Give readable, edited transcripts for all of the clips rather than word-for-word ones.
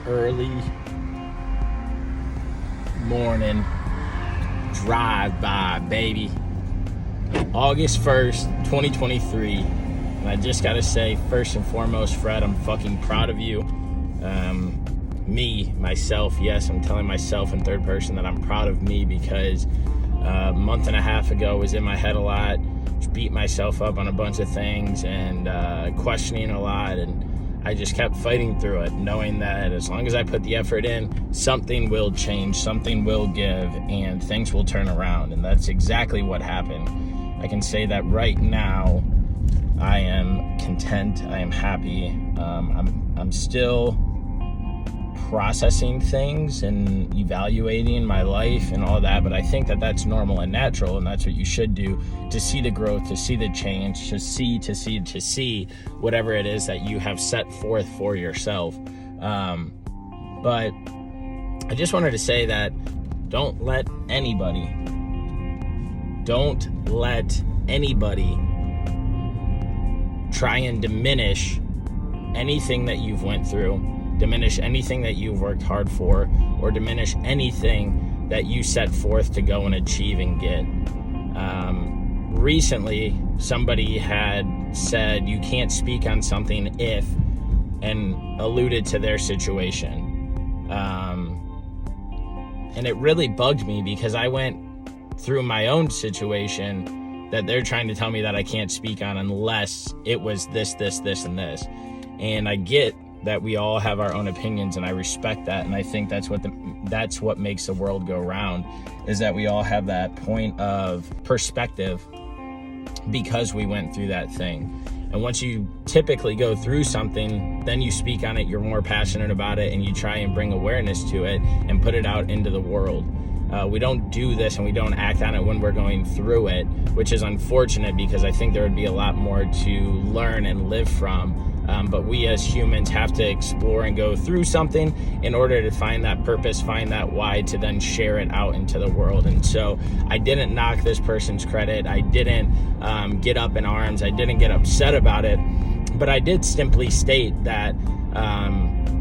early morning drive-by, baby. August 1st, 2023. And I just gotta say, first and foremost, Fred, I'm fucking proud of you. Myself, yes, I'm telling myself in third person that I'm proud of me because a month and a half ago was in my head a lot, just beat myself up on a bunch of things and questioning a lot, and I just kept fighting through it, knowing that as long as I put the effort in, something will change, something will give, and things will turn around. And that's exactly what happened. I can say that right now, I am content, I am happy. I'm still processing things and evaluating my life and all that, but I think that that's normal and natural, and that's what you should do to see the growth, to see the change, to see whatever it is that you have set forth for yourself. But I just wanted to say that don't let anybody try and diminish anything that you've went through, diminish anything that you've worked hard for, or diminish anything that you set forth to go and achieve and get. Recently, somebody had said you can't speak on something if, and alluded to their situation. And it really bugged me because I went through my own situation that they're trying to tell me that I can't speak on unless it was this, and this. And I get that we all have our own opinions, and I respect that, and I think that's what makes the world go round, is that we all have that point of perspective because we went through that thing. And once you typically go through something, then you speak on it, you're more passionate about it, and you try and bring awareness to it and put it out into the world. We don't do this and we don't act on it when we're going through it, which is unfortunate because I think there would be a lot more to learn and live from. But we as humans have to explore and go through something in order to find that purpose, find that why, to then share it out into the world. And so I didn't knock this person's credit. I didn't get up in arms. I didn't get upset about it. But I did simply state that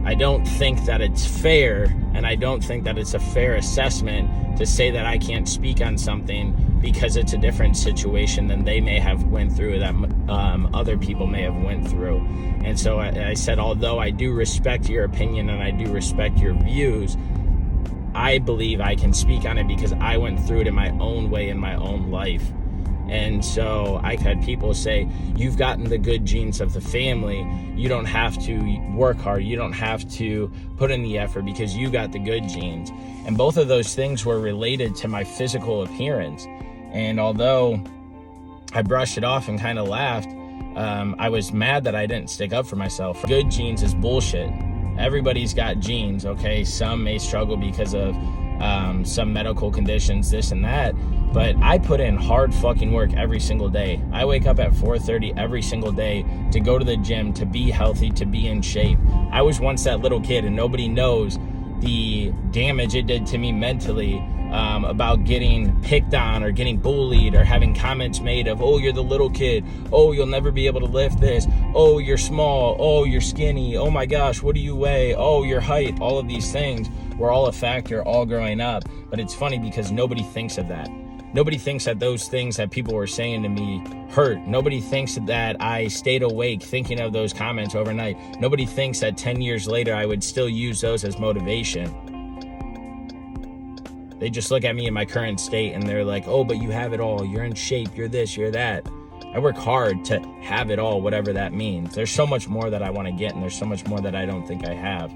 I don't think that it's fair, and I don't think that it's a fair assessment to say that I can't speak on something because it's a different situation than they may have went through, that other people may have went through. And so I said, although I do respect your opinion and I do respect your views, I believe I can speak on it because I went through it in my own way, in my own life. And so I've had people say, you've gotten the good genes of the family. You don't have to work hard. You don't have to put in the effort because you got the good genes. And both of those things were related to my physical appearance. And although I brushed it off and kind of laughed, I was mad that I didn't stick up for myself. Good genes is bullshit. Everybody's got genes, okay? Some may struggle because of some medical conditions, this and that. But I put in hard fucking work every single day. I wake up at 4:30 every single day to go to the gym, to be healthy, to be in shape. I was once that little kid, and nobody knows the damage it did to me mentally about getting picked on or getting bullied or having comments made of, oh, you're the little kid. Oh, you'll never be able to lift this. Oh, you're small. Oh, you're skinny. Oh my gosh, what do you weigh? Oh, your height. All of these things were all a factor all growing up. But it's funny because nobody thinks of that. Nobody thinks that those things that people were saying to me hurt. Nobody thinks that I stayed awake thinking of those comments overnight. Nobody thinks that 10 years later I would still use those as motivation. They just look at me in my current state and they're like, oh, but you have it all. You're in shape. You're this, you're that. I work hard to have it all, whatever that means. There's so much more that I want to get, and there's so much more that I don't think I have.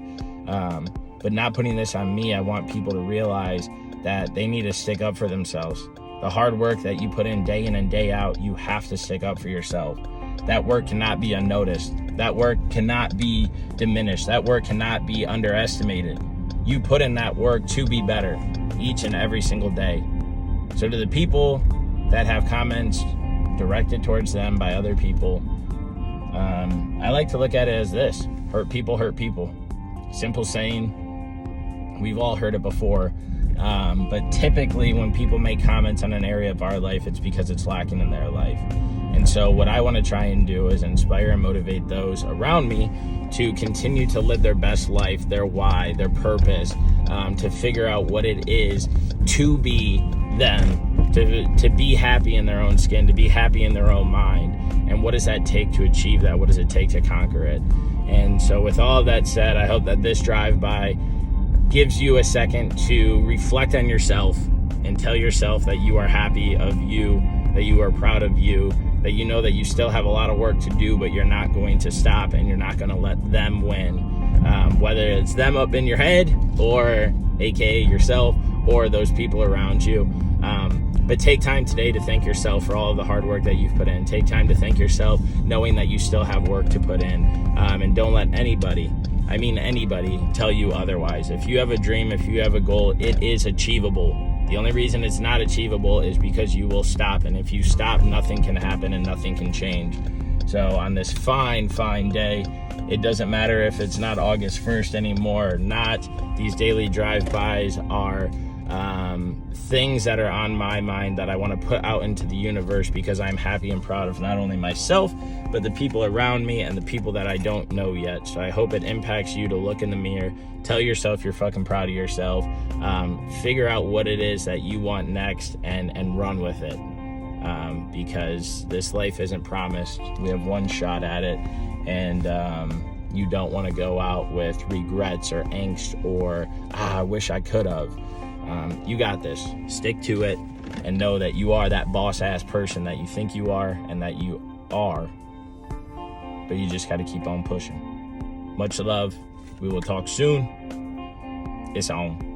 But not putting this on me, I want people to realize that they need to stick up for themselves. The hard work that you put in and day out, you have to stick up for yourself. That work cannot be unnoticed. That work cannot be diminished. That work cannot be underestimated. You put in that work to be better each and every single day. So to the people that have comments directed towards them by other people, I like to look at it as this: hurt people hurt people. Simple saying. We've all heard it before. But typically when people make comments on an area of our life, it's because it's lacking in their life. And so what I want to try and do is inspire and motivate those around me to continue to live their best life, their why, their purpose, to figure out what it is to be them, to be happy in their own skin, to be happy in their own mind. And what does that take to achieve that? What does it take to conquer it? And so with all of that said, I hope that this drive-by gives you a second to reflect on yourself and tell yourself that you are happy of you, that you are proud of you, that you know that you still have a lot of work to do, but you're not going to stop and you're not going to let them win. Whether it's them up in your head or aka yourself or those people around you. But take time today to thank yourself for all of the hard work that you've put in. Take time to thank yourself knowing that you still have work to put in. And don't let anybody tell you otherwise. If you have a dream, if you have a goal, it is achievable. The only reason it's not achievable is because you will stop. And if you stop, nothing can happen and nothing can change. So on this fine day, it doesn't matter if it's not August 1st anymore or not. These daily drive-bys are things that are on my mind that I want to put out into the universe because I'm happy and proud of not only myself, but the people around me and the people that I don't know yet. So I hope it impacts you to look in the mirror, tell yourself you're fucking proud of yourself, figure out what it is that you want next and run with it. Because this life isn't promised. We have one shot at it, and you don't want to go out with regrets or angst or, I wish I could have. You got this. Stick to it and know that you are that boss-ass person that you think you are and that you are. But you just got to keep on pushing. Much love. We will talk soon. It's on.